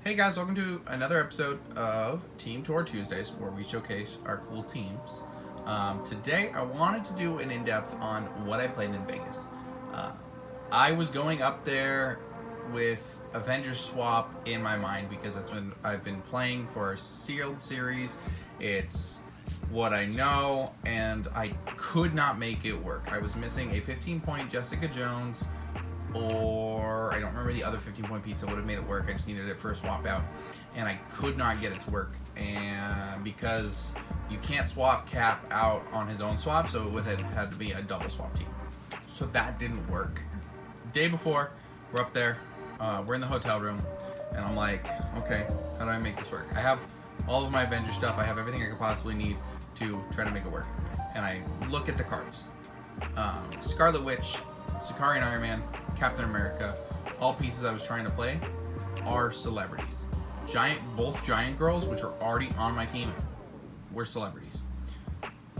Hey guys, welcome to another episode of Team Tour Tuesdays, where we showcase our cool teams. Today, I wanted to do an in-depth on what I played in Vegas. I was going up there with Avengers Swap in my mind because that's when I've been playing for a sealed series. It's what I know, and I could not make it work. I was missing a 15-point Jessica Jones, or I don't remember the other 15-point piece that would have made it work. I just needed it for a swap out, and I could not get it to work. And because you can't swap Cap out on his own swap, so it would have had to be a double swap team. So that didn't work. Day before, we're up there, we're in the hotel room, and I'm like, okay, how do I make this work? I have all of my Avenger stuff. I have everything I could possibly need to try to make it work. And I look at the cards. Scarlet Witch, Sakaarian Iron Man, Captain America, all pieces I was trying to play are celebrities. Both giant girls, which are already on my team, were celebrities.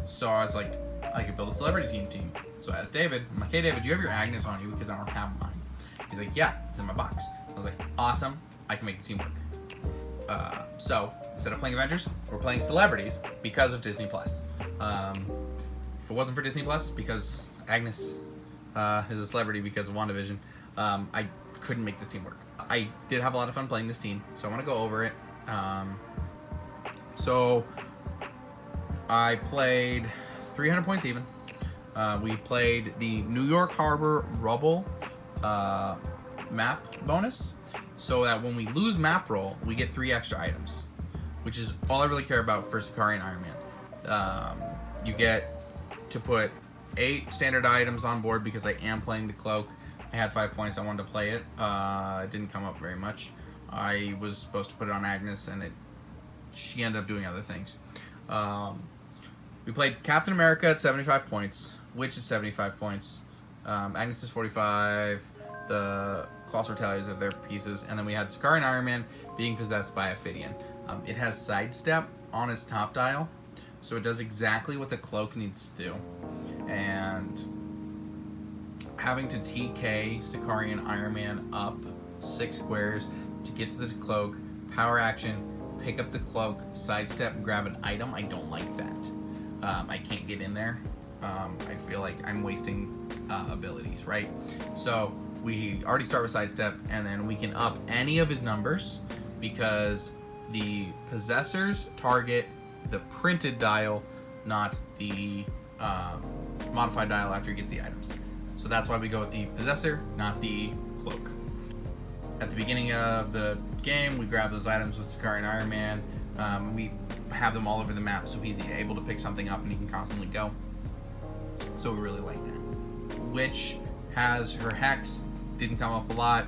So I was like, I could build a celebrity team. So I asked David, I'm like, hey David, do you have your Agnes on you? Because I don't have mine. He's like, yeah, it's in my box. I was like, awesome, I can make the team work. So instead of playing Avengers, we're playing celebrities because of Disney Plus. If it wasn't for Disney Plus, because Agnes is a celebrity because of WandaVision, I couldn't make this team work. I did have a lot of fun playing this team, so I want to go over it. So I played 300 points even. We played the New York Harbor Rubble map bonus, so that when we lose map roll, we get 3 extra items, which is all I really care about for Sakaarian Iron Man. You get to put 8 standard items on board because I am playing the cloak. I had 5 points. I wanted to play it. It didn't come up very much. I was supposed to put it on Agnes, and she ended up doing other things. We played Captain America at 75 points, Witch is 75 points, Agnes is 45, the Colossal Retaliators are their pieces, and then we had Sakaarian Iron Man being possessed by Ophidian. It has sidestep on its top dial, so it does exactly what the cloak needs to do. And having to TK Sakaarian Iron Man up 6 squares to get to the cloak, power action, pick up the cloak, sidestep, grab an item, I don't like that. I can't get in there. I feel like I'm wasting abilities, right? So we already start with sidestep, and then we can up any of his numbers because the possessors target the printed dial, not the modified dial after he gets the items. So that's why we go with the possessor, not the cloak. At the beginning of the game, we grab those items with Sakaarian Iron Man. We have them all over the map, so he's able to pick something up and he can constantly go. So we really like that. Witch has her Hex. Didn't come up a lot.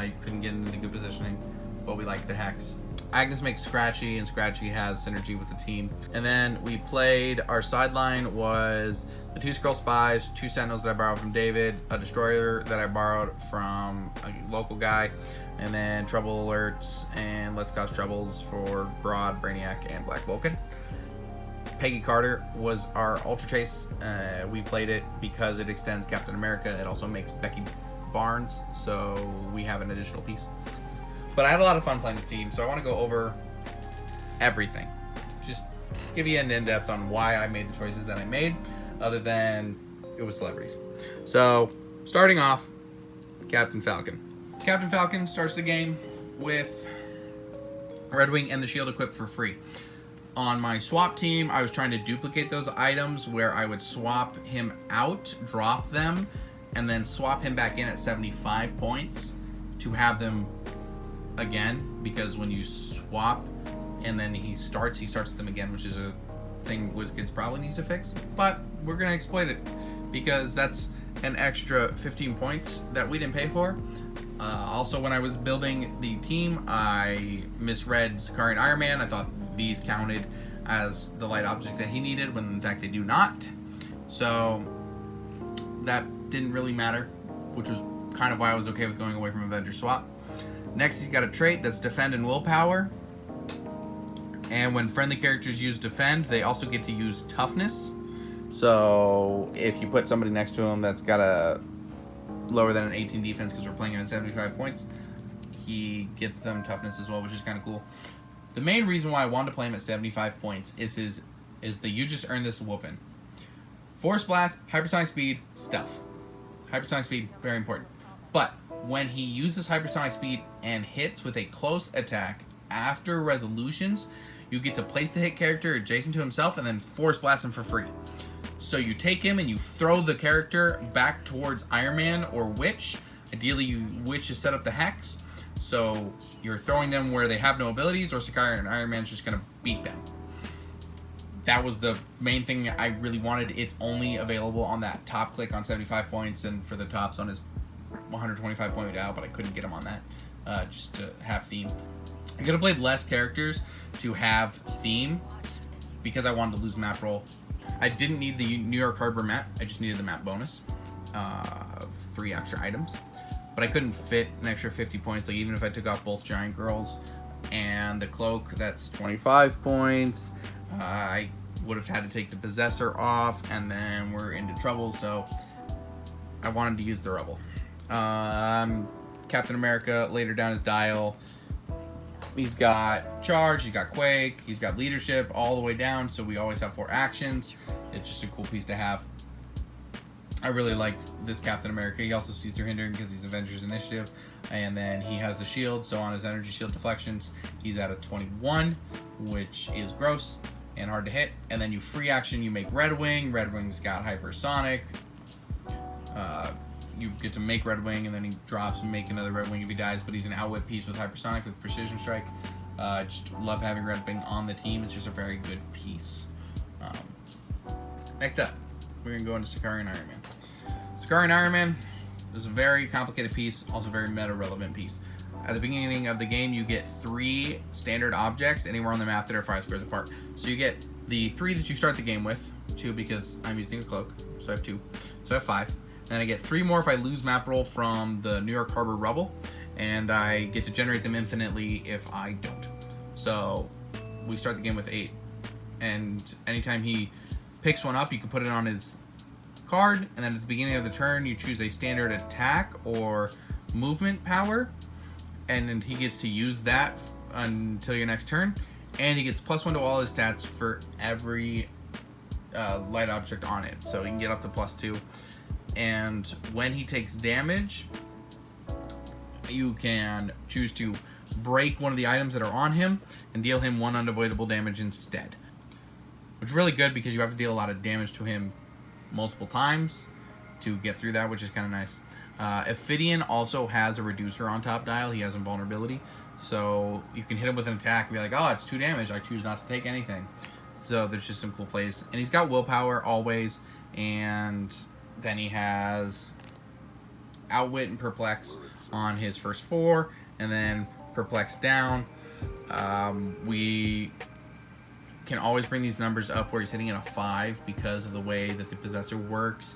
You couldn't get into good positioning, but we like the Hex. Agnes makes Scratchy, and Scratchy has synergy with the team. And then we played, our sideline was the 2 Skrull Spies, 2 Sentinels that I borrowed from David, a Destroyer that I borrowed from a local guy, and then Trouble Alerts and Let's Cause Troubles for Grodd, Brainiac, and Black Vulcan. Peggy Carter was our Ultra Chase. We played it because it extends Captain America. It also makes Becky Barnes, so we have an additional piece. But I had a lot of fun playing this team, so I want to go over everything. Just give you an in-depth on why I made the choices that I made, other than it was celebrities. So, starting off, Captain Falcon. Captain Falcon starts the game with Red Wing and the shield equipped for free. On my swap team, I was trying to duplicate those items where I would swap him out, drop them, and then swap him back in at 75 points to have them again, because when you swap and then he starts with them again, which is a thing WizKids probably needs to fix, but we're gonna exploit it because that's an extra 15 points that we didn't pay for. Also, when I was building the team, I misread Sakaarian Iron Man. I thought these counted as the light object that he needed, when in fact they do not. So that didn't really matter, which was kind of why I was okay with going away from Avenger Swap. Next, he's got a trait that's Defend and Willpower. And when friendly characters use Defend, they also get to use Toughness. So if you put somebody next to him that's got a lower than an 18 defense because we're playing him at 75 points, he gets them toughness as well, which is kind of cool. The main reason why I wanted to play him at 75 points is that you just earned this whooping. Force Blast, Hypersonic Speed, Stealth. Hypersonic Speed, very important. But when he uses Hypersonic Speed and hits with a close attack after resolutions, you get to place the hit character adjacent to himself and then Force Blast him for free. So you take him and you throw the character back towards Iron Man or Witch. Ideally, Witch is set up the Hex. So you're throwing them where they have no abilities, or Sakaarian Iron Man's just going to beat them. That was the main thing I really wanted. It's only available on that top click on 75 points, and for the tops on his 125 point dial, but I couldn't get him on that just to have theme. I could have played less characters to have theme because I wanted to lose map roll. I didn't need the New York Harbor map. I just needed the map bonus of 3 extra items. But I couldn't fit an extra 50 points. Like, even if I took off both Giant Girls and the Cloak, that's 25 points. I would have had to take the Possessor off, and then we're into trouble. So I wanted to use the Rubble. Captain America, later down his dial, he's got Charge, he's got Quake, he's got Leadership all the way down, so we always have 4 actions. It's just a cool piece to have. I really like this Captain America. He also sees through hindering because he's Avengers Initiative, and then he has the shield, so on his energy shield deflections, he's at a 21, which is gross and hard to hit. And then you free action, you make Red Wing. Red Wing's got Hypersonic. You get to make Red Wing, and then he drops and make another Red Wing if he dies, but he's an outwit piece with Hypersonic with Precision Strike. Just love having Red Wing on the team. It's just a very good piece. Next up, we're going to go into Sakaarian Iron Man. Sakaarian Iron Man is a very complicated piece, also very meta-relevant piece. At the beginning of the game, you get 3 standard objects anywhere on the map that are 5 squares apart. So you get the 3 that you start the game with, 2 because I'm using a cloak, so I have 2. So I have 5. And I get 3 more if I lose map roll from the New York Harbor Rubble, and I get to generate them infinitely if I don't. So we start the game with 8, and anytime he picks one up, you can put it on his card, and then at the beginning of the turn, you choose a standard attack or movement power, and then he gets to use that until your next turn, and he gets +1 to all his stats for every light object on it, so he can get up to +2. And when he takes damage, you can choose to break one of the items that are on him and deal him 1 unavoidable damage instead, which is really good because you have to deal a lot of damage to him multiple times to get through that, which is kind of nice. Ophidian also has a reducer on top dial. He has invulnerability, so you can hit him with an attack and be like, oh, it's 2 damage, I choose not to take anything. So there's just some cool plays. And he's got willpower always, and then he has Outwit and Perplex on his first 4, and then Perplex down. We can always bring these numbers up where he's hitting in a 5 because of the way that the Possessor works.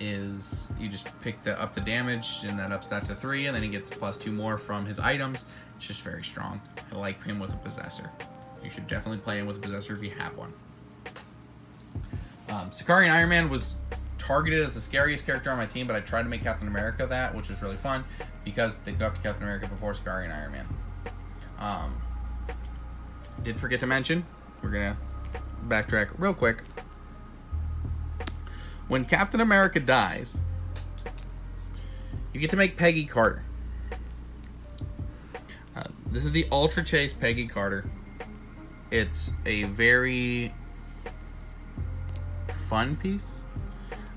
Is you just pick up the damage, and that ups that to 3, and then he gets +2 more from his items. It's just very strong. I like him with a Possessor. You should definitely play him with a Possessor if you have one. Sakaarian Iron Man was targeted as the scariest character on my team, but I tried to make Captain America that, which was really fun because they go after Captain America before Sakaarian Iron Man. Did forget to mention, we're gonna backtrack real quick. When Captain America dies, you get to make Peggy Carter. This is the Ultra Chase Peggy Carter. It's a very fun piece.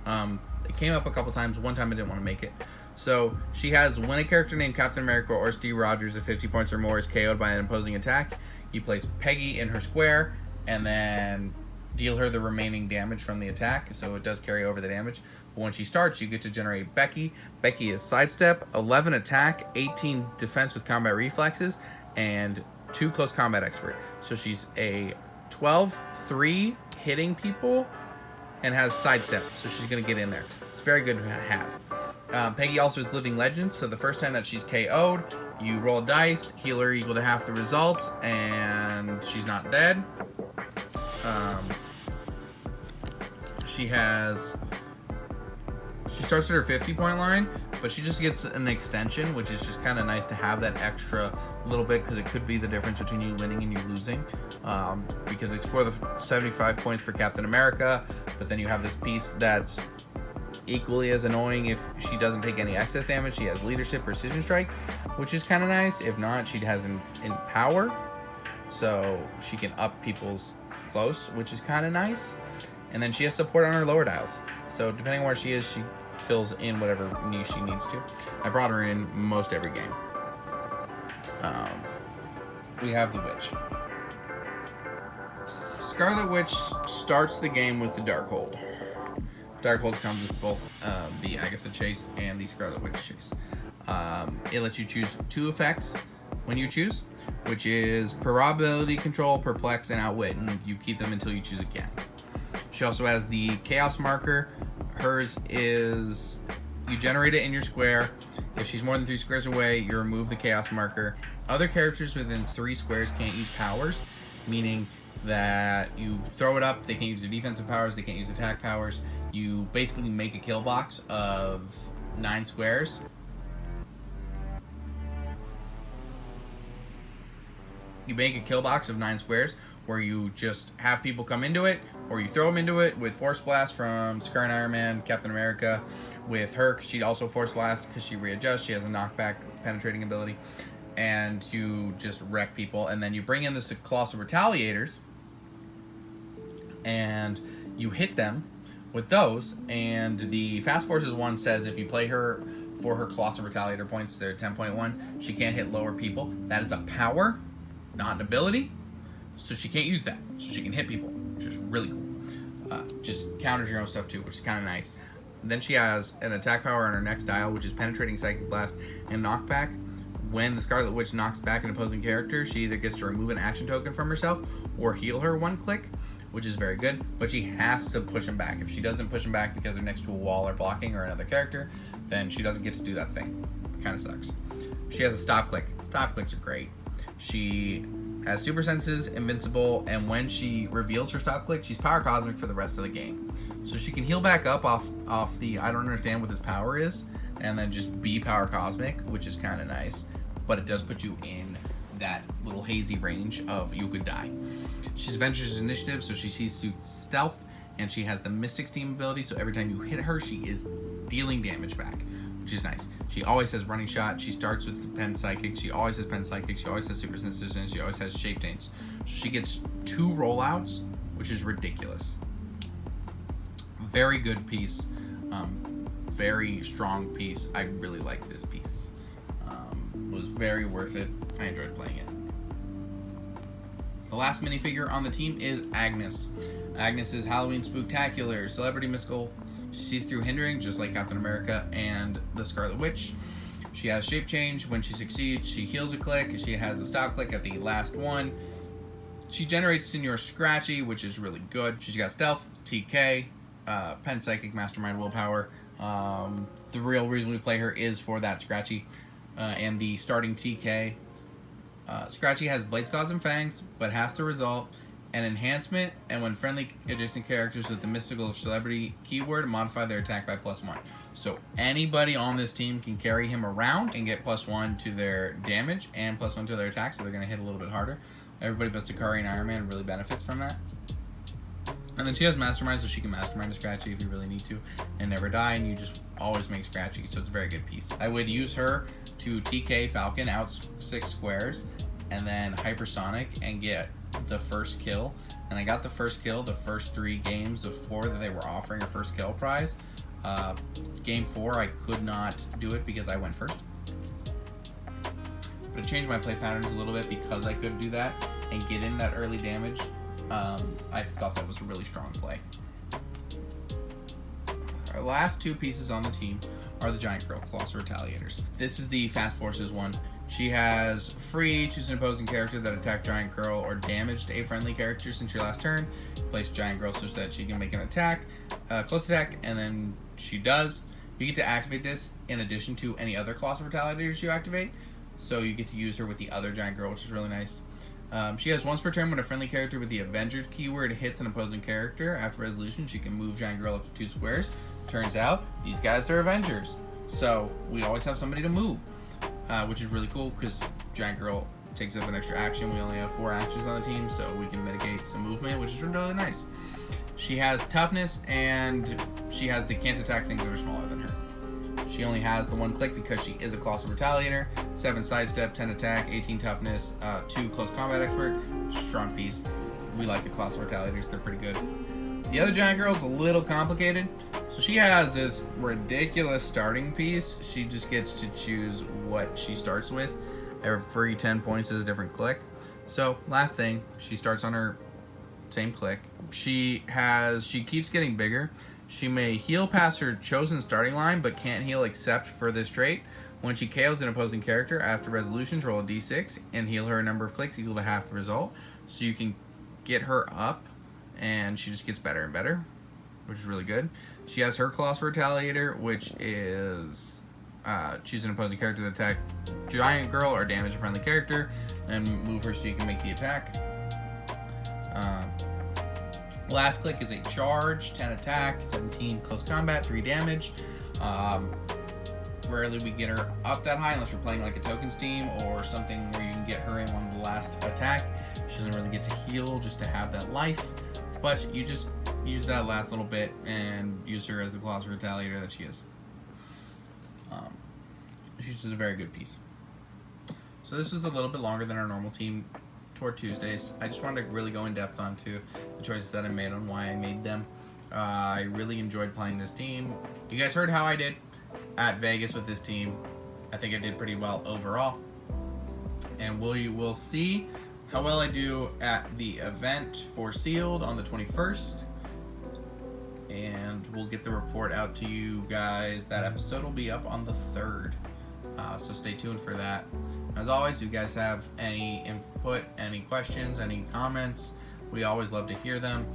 It came up a couple times. One time I didn't want to make it. So she has, when a character named Captain America or Steve Rogers at 50 points or more is KO'd by an opposing attack, you place Peggy in her square and then deal her the remaining damage from the attack. So it does carry over the damage. But when she starts, you get to generate Becky. Becky is sidestep, 11 attack, 18 defense with combat reflexes, and 2 close combat expert. So she's a 12-3 hitting people and has sidestep, so she's going to get in there. It's very good to have. Peggy also is Living Legends, so the first time that she's KO'd, you roll a dice, heal her equal to half the results, and she's not dead. She starts at her 50-point line, but she just gets an extension, which is just kind of nice to have that extra little bit, because it could be the difference between you winning and you losing, because they score the 75 points for Captain America, but then you have this piece that's equally as annoying. If she doesn't take any excess damage, she has leadership, precision strike, which is kind of nice. If not, she has in power, so she can up people's close, which is kind of nice. And then she has support on her lower dials, so depending on where she is, she fills in whatever niche she needs to. I brought her in most every game. We have the Witch. Scarlet Witch starts the game with the Darkhold. Darkhold comes with both the Agatha Chase and the Scarlet Witch Chase. It lets you choose 2 effects when you choose, which is Probability Control, Perplex, and Outwit, and you keep them until you choose again. She also has the Chaos Marker. Hers is, you generate it in your square. If she's more than 3 squares away, you remove the Chaos Marker. Other characters within 3 squares can't use powers, meaning that you throw it up, they can't use their defensive powers, they can't use attack powers. You basically make a kill box of 9 squares. You make a kill box of 9 squares where you just have people come into it, or you throw them into it with Force Blast from Sakaarian Iron Man, Captain America. With her, she'd also Force Blast because she readjusts. She has a knockback penetrating ability. And you just wreck people. And then you bring in the Colossal Retaliators, and you hit them with those. And the Fast Forces one says if you play her for her Colossal Retaliator points, they're 10.1, she can't hit lower people. That is a power, not an ability. So she can't use that. So she can hit people, which is really cool. Just counters your own stuff too, which is kind of nice. Then she has an attack power on her next dial, which is Penetrating Psychic Blast and Knockback. When the Scarlet Witch knocks back an opposing character, she either gets to remove an action token from herself or heal her 1 click, which is very good. But she has to push him back. If she doesn't push him back because they're next to a wall or blocking or another character, then she doesn't get to do that thing. Kind of sucks. She has a stop click. Stop clicks are great. She has super senses, invincible, and when she reveals her stop click, she's power cosmic for the rest of the game. So she can heal back up off the I don't understand what this power is, and then just be power cosmic, which is kind of nice. But it does put you in that little hazy range of you could die. She's Adventurous Initiative, so she sees through stealth, and she has the Mystic Steam ability, so every time you hit her, she is dealing damage back, which is nice. She always has Running Shot. She starts with the Pen Psychic. She always has Pen Psychic. She always has Super Senses. She always has Shape Change. So she gets 2 rollouts, which is ridiculous. Very good piece. Very strong piece. I really like this piece. Was very worth it. I enjoyed playing it. The last minifigure on the team is Agnes. Agnes is Halloween Spooktacular, Celebrity Mystical. She sees through hindering, just like Captain America and the Scarlet Witch. She has Shape Change. When she succeeds, she heals a click. She has a stop click at the last one. She generates Senior Scratchy, which is really good. She's got Stealth, TK, Pen Psychic, Mastermind, Willpower. The real reason we play her is for that Scratchy. And the starting TK. Scratchy has Blades, Claws, and Fangs, but has to result an enhancement, and when friendly adjacent characters with the mystical celebrity keyword modify their attack by +1. So anybody on this team can carry him around and get +1 to their damage and +1 to their attack, so they're going to hit a little bit harder. Everybody but Sakaarian Iron Man really benefits from that. And then she has Mastermind, so she can Mastermind a Scratchy if you really need to, and never die, and you just always make Scratchy, so it's a very good piece. I would use her to TK Falcon out 6 squares, and then Hypersonic, and get the first kill. And I got the first kill the first 3 games of 4 that they were offering a first kill prize. Game 4, I could not do it because I went first. But it changed my play patterns a little bit because I could do that and get in that early damage. I thought that was a really strong play. Our last 2 pieces on the team are the Giant Girl, Colossal Retaliators. This is the Fast Forces one. She has free, choose an opposing character that attacked Giant Girl or damaged a friendly character since your last turn. Place Giant Girl such that she can make an attack, close attack, and then she does. You get to activate this in addition to any other Colossal Retaliators you activate. So you get to use her with the other Giant Girl, which is really nice. She has once per turn when a friendly character with the Avengers keyword hits an opposing character. After resolution, she can move Giant Girl up to 2 squares. Turns out, these guys are Avengers. So we always have somebody to move, which is really cool because Giant Girl takes up an extra action. We only have 4 actions on the team, so we can mitigate some movement, which is really nice. She has toughness, and she has the can't attack things that are smaller than her. She only has the 1 click because she is a Colossal Retaliator. 7 sidestep, 10 attack, 18 toughness, 2 close combat expert. Strong piece. We like the Colossal Retaliators, they're pretty good. The other Giant Girl is a little complicated. So she has this ridiculous starting piece. She just gets to choose what she starts with. Every 10 points is a different click. So last thing, she starts on her same click. She keeps getting bigger. She may heal past her chosen starting line, but can't heal except for this trait. When she KOs an opposing character after resolutions, roll a d6 and heal her a number of clicks equal to half the result. So you can get her up, and she just gets better and better, which is really good. She has her Colossal Retaliator, which is choose an opposing character to attack Giant Girl or damage a friendly character, and move her so you can make the attack. Last click is a charge, 10 attack, 17 close combat, 3 damage. Rarely we get her up that high unless we're playing like a tokens team or something where you can get her in on the last attack. She doesn't really get to heal just to have that life, but you just use that last little bit and use her as the Colossal Retaliator that she is. She's just a very good piece. So this was a little bit longer than our normal team tour Tuesdays. I just wanted to really go in depth onto the choices that I made on why I made them. I really enjoyed playing this team. You guys heard how I did at Vegas with this team. I think I did pretty well overall. And we'll see how well I do at the event for Sealed on the 21st. And we'll get the report out to you guys. That episode will be up on the 3rd. So stay tuned for that. As always, if you guys have any input, any questions, any comments, we always love to hear them.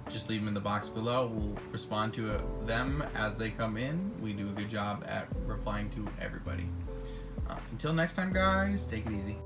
Just leave them in the box below. We'll respond to them as they come in. We do a good job at replying to everybody. Until next time, guys, take it easy.